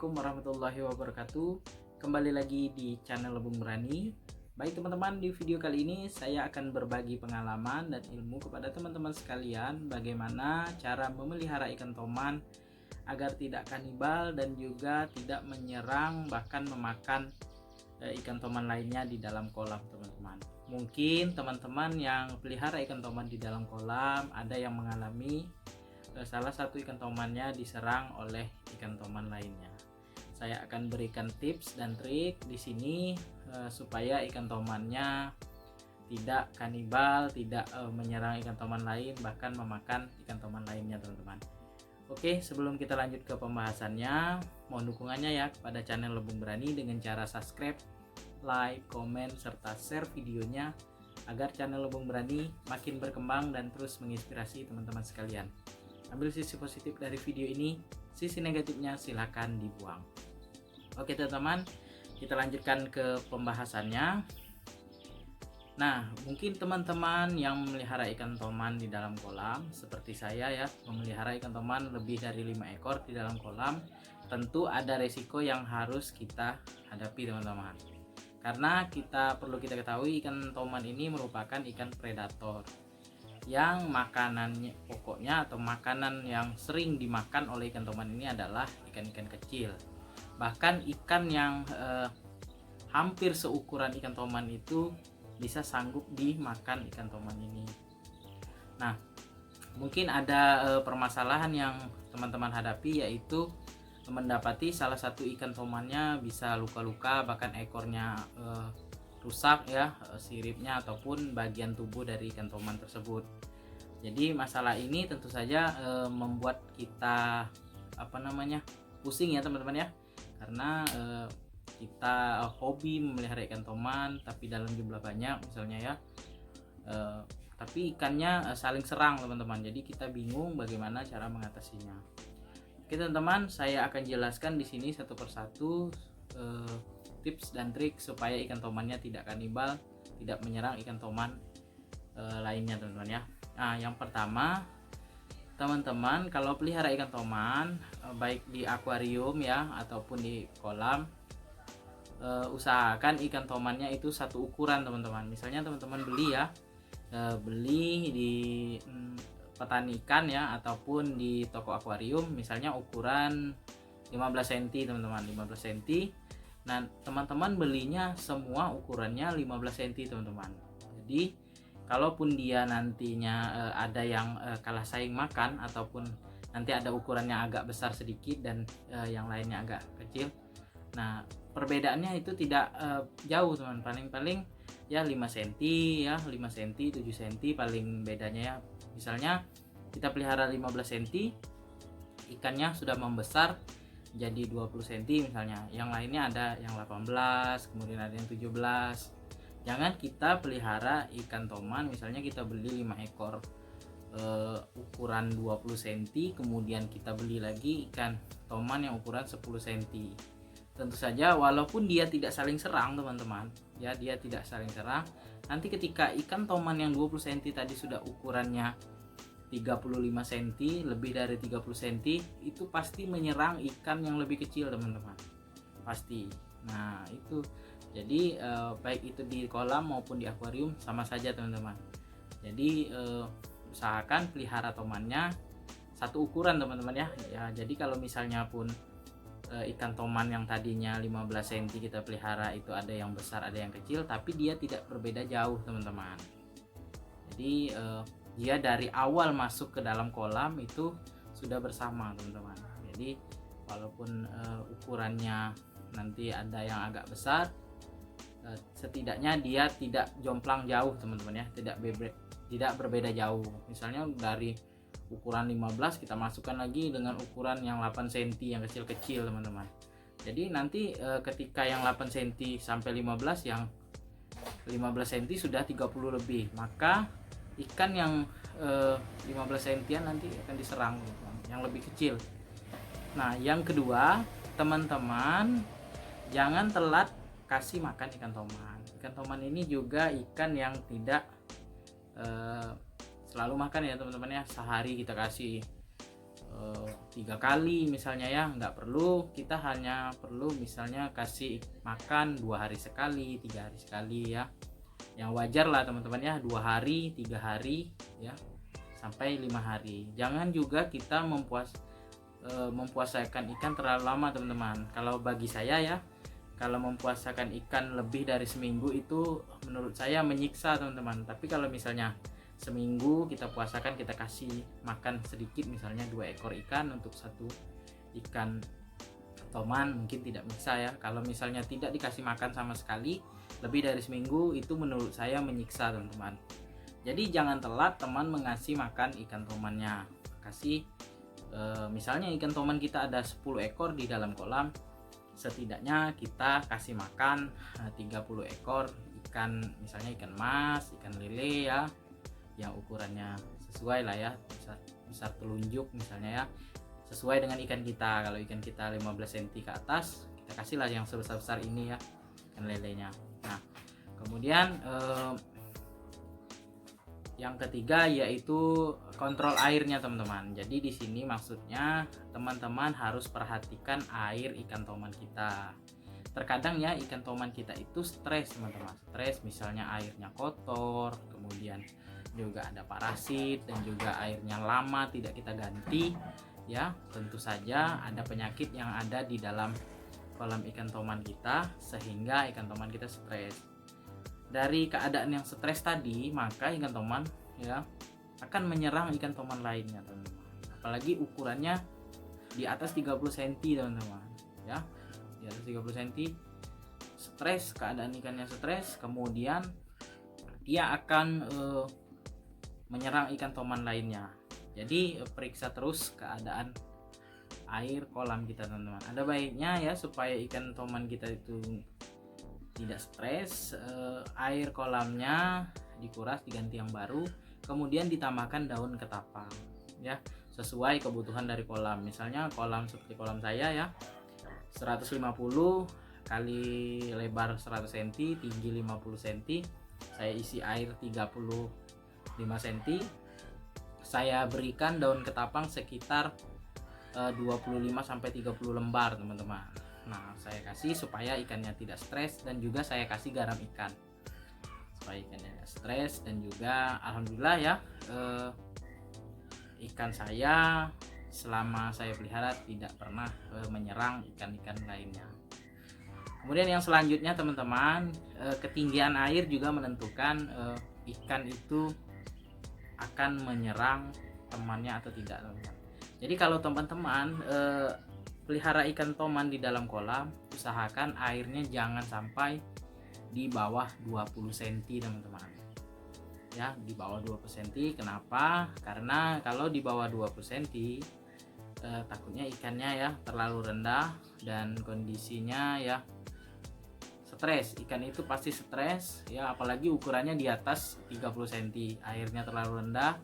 Assalamualaikum warahmatullahi wabarakatuh. Kembali lagi di channel Lebung Berani. Baik teman-teman, di video kali ini saya akan berbagi pengalaman dan ilmu kepada teman-teman sekalian bagaimana cara memelihara ikan toman agar tidak kanibal dan juga tidak menyerang bahkan memakan ikan toman lainnya di dalam kolam teman-teman. Mungkin teman-teman yang pelihara ikan toman di dalam kolam ada yang mengalami salah satu ikan tomannya diserang oleh ikan toman lainnya. Saya akan berikan tips dan trik di sini supaya ikan tomannya tidak kanibal, tidak menyerang ikan toman lain, bahkan memakan ikan toman lainnya teman-teman. Oke, sebelum kita lanjut ke pembahasannya, mohon dukungannya ya kepada channel Lebung Berani dengan cara subscribe, like, komen, serta share videonya agar channel Lebung Berani makin berkembang dan terus menginspirasi teman-teman sekalian. Ambil sisi positif dari video ini, sisi negatifnya silakan dibuang. Oke teman-teman, kita lanjutkan ke pembahasannya. Nah, mungkin teman-teman yang memelihara ikan toman di dalam kolam seperti saya ya, memelihara ikan toman lebih dari 5 ekor di dalam kolam, tentu ada resiko yang harus kita hadapi teman-teman. Karena perlu kita ketahui ikan toman ini merupakan ikan predator yang makanannya pokoknya atau makanan yang sering dimakan oleh ikan toman ini adalah ikan-ikan kecil. Bahkan ikan yang hampir seukuran ikan toman itu bisa sanggup dimakan ikan toman ini. Nah, mungkin ada permasalahan yang teman-teman hadapi, yaitu mendapati salah satu ikan tomannya bisa luka-luka, bahkan ekornya rusak ya, siripnya ataupun bagian tubuh dari ikan toman tersebut. Jadi masalah ini tentu saja membuat kita pusing ya teman-teman ya, karena kita hobi memelihara ikan toman tapi dalam jumlah banyak misalnya ya, tapi ikannya saling serang teman-teman. Jadi kita bingung bagaimana cara mengatasinya. Oke teman-teman, saya akan jelaskan di sini satu persatu tips dan trik supaya ikan tomannya tidak kanibal, tidak menyerang ikan toman lainnya teman-teman ya. Nah, yang pertama teman-teman, kalau pelihara ikan toman baik di akuarium ya ataupun di kolam, usahakan ikan tomannya itu satu ukuran teman-teman. Misalnya teman-teman beli ya, beli di petani ikan ya ataupun di toko akuarium, misalnya ukuran 15 cm teman-teman, 15 cm. Nah, teman-teman belinya semua ukurannya 15 cm teman-teman. Jadi kalaupun dia nantinya ada yang kalah saing makan ataupun nanti ada ukurannya agak besar sedikit dan yang lainnya agak kecil, nah perbedaannya itu tidak jauh teman, paling ya 5 cm ya, 5 cm 7 cm paling bedanya ya. Misalnya kita pelihara 15 cm, ikannya sudah membesar jadi 20 cm misalnya, yang lainnya ada yang 18, kemudian ada yang 17. Jangan kita pelihara ikan toman, misalnya kita beli 5 ekor ukuran 20 cm, kemudian kita beli lagi ikan toman yang ukuran 10 cm. Tentu saja walaupun dia tidak saling serang teman-teman ya, dia tidak saling serang, nanti ketika ikan toman yang 20 cm tadi sudah ukurannya 35 cm, lebih dari 30 cm, itu pasti menyerang ikan yang lebih kecil teman-teman, pasti. Nah itu jadi baik itu di kolam maupun di akuarium sama saja teman-teman. Jadi usahakan pelihara tomannya satu ukuran teman-teman ya. Jadi kalau misalnya pun ikan toman yang tadinya 15 cm kita pelihara itu ada yang besar ada yang kecil, tapi dia tidak berbeda jauh teman-teman. Jadi dia dari awal masuk ke dalam kolam itu sudah bersama teman-teman. Jadi walaupun ukurannya nanti ada yang agak besar, setidaknya dia tidak jomplang jauh teman-teman ya, tidak berbeda jauh. Misalnya dari ukuran 15 kita masukkan lagi dengan ukuran yang 8 cm yang kecil-kecil teman-teman. Jadi nanti ketika yang 8 cm sampai 15, yang 15 cm sudah 30 lebih, maka ikan yang 15 cm nanti akan diserang yang lebih kecil. Nah, yang kedua, teman-teman jangan telat kasih makan ikan toman. Ikan toman ini juga ikan yang tidak selalu makan ya teman-teman ya. Sehari kita kasih 3 kali misalnya ya, nggak perlu, kita hanya perlu misalnya kasih makan 2 hari sekali, 3 hari sekali ya, yang wajar lah teman-teman ya, 2 hari 3 hari ya, sampai 5 hari. Jangan juga kita mempuasakan ikan terlalu lama teman-teman. Kalau bagi saya ya, kalau mempuasakan ikan lebih dari seminggu itu menurut saya menyiksa teman-teman. Tapi kalau misalnya seminggu kita puasakan, kita kasih makan sedikit, misalnya 2 ekor ikan untuk satu ikan toman, mungkin tidak bisa ya. Kalau misalnya tidak dikasih makan sama sekali lebih dari seminggu, itu menurut saya menyiksa teman-teman. Jadi jangan telat teman mengasih makan ikan tomannya. Kasih misalnya ikan toman kita ada 10 ekor di dalam kolam, setidaknya kita kasih makan 30 ekor ikan, misalnya ikan mas, ikan lele ya, yang ukurannya sesuai lah ya, besar telunjuk misalnya ya, sesuai dengan ikan kita. Kalau ikan kita 15 cm ke atas, kita kasihlah yang sebesar-besar ini ya, ikan lelenya. Nah kemudian yang ketiga yaitu kontrol airnya teman-teman. Jadi di sini maksudnya teman-teman harus perhatikan air ikan toman kita. Terkadang ya ikan toman kita itu stres teman-teman, stres misalnya airnya kotor, kemudian juga ada parasit, dan juga airnya lama tidak kita ganti ya. Tentu saja ada penyakit yang ada di dalam kolam ikan toman kita sehingga ikan toman kita stres. Dari keadaan yang stres tadi, maka ikan toman ya akan menyerang ikan toman lainnya teman-teman. Apalagi ukurannya di atas 30 cm teman-teman ya, di atas 30 cm. Stres, keadaan ikannya stres, kemudian dia akan menyerang ikan toman lainnya. Jadi periksa terus keadaan air kolam kita teman-teman. Ada baiknya ya supaya ikan toman kita itu tidak stres, air kolamnya dikuras, diganti yang baru, kemudian ditambahkan daun ketapang ya, sesuai kebutuhan dari kolam. Misalnya kolam seperti kolam saya ya, 150 kali lebar 100 cm, tinggi 50 cm, saya isi air 35 cm, saya berikan daun ketapang sekitar 25-30 lembar teman-teman. Nah saya kasih supaya ikannya tidak stres, dan juga saya kasih garam ikan supaya ikannya tidak stres. Dan juga alhamdulillah ya, ikan saya selama saya pelihara tidak pernah menyerang ikan-ikan lainnya. Kemudian yang selanjutnya teman-teman, ketinggian air juga menentukan ikan itu akan menyerang temannya atau tidak teman-teman. Jadi kalau teman-teman pelihara ikan toman di dalam kolam, usahakan airnya jangan sampai di bawah 20 cm teman-teman ya, di bawah 20 cm. Kenapa? Karena kalau di bawah 20 cm takutnya ikannya ya terlalu rendah dan kondisinya ya stres. Ikan itu pasti stres ya, apalagi ukurannya di atas 30 cm, airnya terlalu rendah,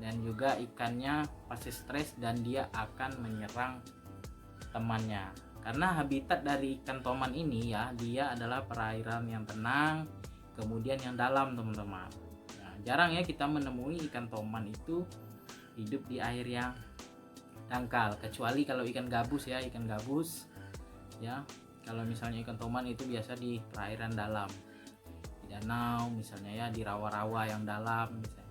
dan juga ikannya pasti stres dan dia akan menyerang temannya. Karena habitat dari ikan toman ini ya, dia adalah perairan yang tenang, kemudian yang dalam teman-teman. Nah, jarang ya kita menemui ikan toman itu hidup di air yang dangkal, kecuali kalau ikan gabus ya, ikan gabus ya. Kalau misalnya ikan toman itu biasa di perairan dalam, di danau misalnya ya, di rawa-rawa yang dalam misalnya.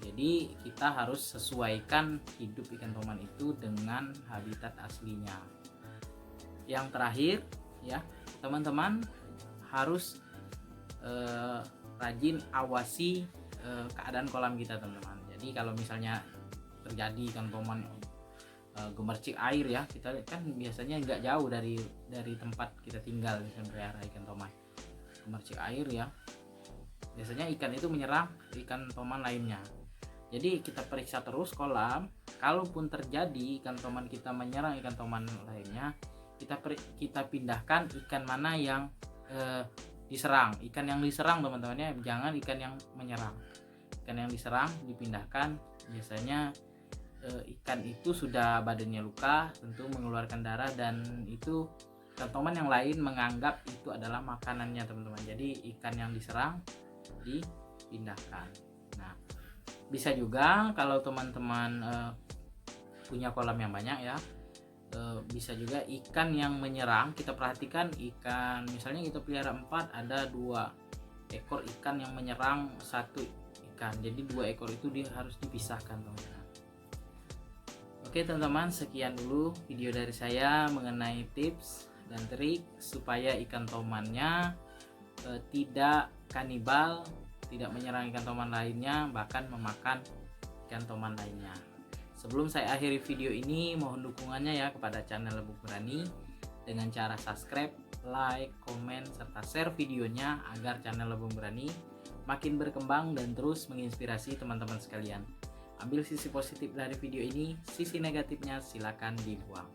Jadi kita harus sesuaikan hidup ikan toman itu dengan habitat aslinya. Yang terakhir ya, teman-teman harus rajin awasi keadaan kolam kita teman-teman. Jadi kalau misalnya terjadi ikan toman gemercik air ya, kita kan biasanya nggak jauh dari tempat kita tinggal ikan pelihara ikan toman, gemercik air ya, biasanya ikan itu menyerang ikan toman lainnya. Jadi kita periksa terus kolam, kalaupun terjadi ikan toman kita menyerang ikan toman lainnya, kita pindahkan ikan mana yang diserang. Ikan yang diserang teman-teman ya, jangan ikan yang menyerang. Ikan yang diserang dipindahkan. Biasanya ikan itu sudah badannya luka, tentu mengeluarkan darah, dan itu ikan toman yang lain menganggap itu adalah makanannya teman-teman. Jadi ikan yang diserang dipindahkan. Nah bisa juga kalau teman-teman punya kolam yang banyak ya. Bisa juga ikan yang menyerang, kita perhatikan ikan, misalnya kita pelihara 4, ada 2 ekor ikan yang menyerang 1 ikan, jadi 2 ekor itu harus dipisahkan teman-teman. Oke teman-teman, sekian dulu video dari saya mengenai tips dan trik supaya ikan tomannya tidak kanibal, tidak menyerang ikan toman lainnya, bahkan memakan ikan toman lainnya. Sebelum saya akhiri video ini, mohon dukungannya ya kepada channel Lebung Berani dengan cara subscribe, like, komen, serta share videonya agar channel Lebung Berani makin berkembang dan terus menginspirasi teman-teman sekalian. Ambil sisi positif dari video ini, sisi negatifnya silakan dibuang.